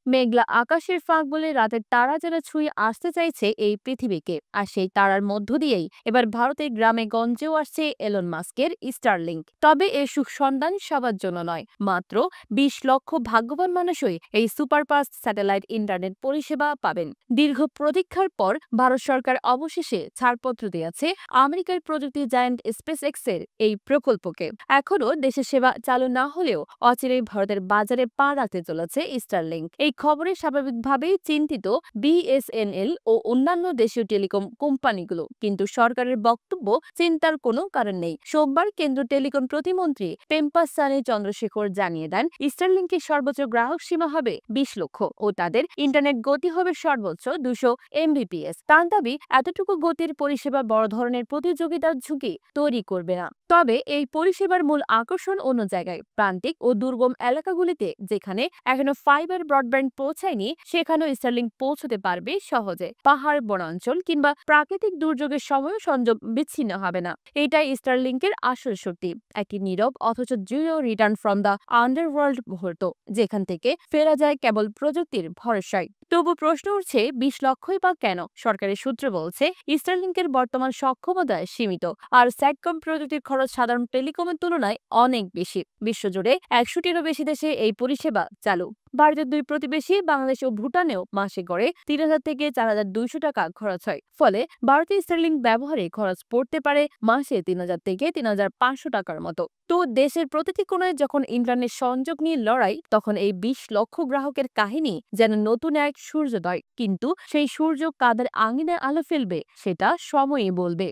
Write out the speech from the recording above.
মেঘলা আকাশের ফাঁক বলে রাতের তারা যেন ছুঁয়ে আসতে চাইছে এই পৃথিবীকে। আর সেই তারার মধ্য দিয়েই এবার ভারতের গ্রামে গঞ্জেও আসছে এলন মাস্কের স্টারলিংক। তবে এর সুখ সন্ধান সবার জন্য নয়, মাত্র 20 লক্ষ ভাগ্যবান মানুষই এই সুপারফাস্ট স্যাটেলাইট ইন্টারনেট পরিষেবা পাবেন। দীর্ঘ প্রতীক্ষার পর ভারত সরকার অবশেষে ছাড়পত্র দিয়েছে আমেরিকার প্রযুক্তি জায়ান্ট স্পেস এক্স এর এই প্রকল্পকে। এখনো দেশের সেবা চালু না হলেও অচিরেই ভারতের বাজারে পা রাখতে চলেছে স্টারলিংক। এই খবরে স্বাভাবিকভাবেই চিন্তিত বিএসএনএল ও অন্যান্য দেশীয় টেলিকম কোম্পানিগুলো, কিন্তু সরকারের বক্তব্য চিন্তার কোনো কারণ নেই। সোমবার কেন্দ্র টেলিকম প্রতিমন্ত্রী পেম্পাসানি চন্দ্রশেখর জানিয়ে দেন, স্টারলিংকের সর্বোচ্চ গ্রাহক সীমা হবে 20 লক্ষ ও তাদের ইন্টারনেট গতি হবে সর্বোচ্চ 200 Mbps। তার দাবি, এতটুকু গতির পরিষেবা বড় ধরনের প্রতিযোগিতার ঝুঁকি তৈরি করবে না। তবে এই পরিষেবার মূল আকর্ষণ অন্য জায়গায়। প্রান্তিক ও দুর্গম এলাকাগুলিতে যেখানে এখনো ফাইবার ব্রডব্যান্ড পৌঁছায়নি, সেখানেও স্টারলিংক পৌঁছতে পারবে সহজে। পাহাড়, বনাঞ্চল কিংবা প্রাকৃতিক দুর্যোগের সময়ও সংযোগ বিচ্ছিন্ন হবে না। এটাই স্টারলিংকের আসল শক্তি, একটি নীরব অথচ zero return from the underworld মুহূর্ত, যেখান থেকে ফেরা যায় কেবল প্রযুক্তির ভরসায়। তবু প্রশ্ন উঠছে, 20 লক্ষই বা কেন? সরকারি সূত্র বলছে, স্টারলিংকের বর্তমান সক্ষমতা সীমিত, আর স্যাটকম প্রযুক্তির খরচ সাধারণ টেলিকমের তুলনায় অনেক বেশি। বিশ্বজুড়ে 100টিরও বেশি দেশে এই পরিষেবা চালু। ভারতের দুই প্রতিবেশী বাংলাদেশ ও ভুটানেও মাসে গড়ে 3000 থেকে 4200 টাকা খরচ হয়। ফলে ভারতীয় স্টারলিংক ব্যবহারে খরচ পড়তে পারে মাসে 3000 থেকে 3500 টাকার মতো। তো দেশের প্রতিটি কোণায় যখন ইন্টারনেট সংযোগ নিয়ে লড়াই, তখন এই 20 লক্ষ গ্রাহকের কাহিনী যেন নতুন এক সূর্যোদয়। কিন্তু সেই সূর্য কাদের আঙিনায় আলো ফেলবে, সেটা সময়ই বলবে।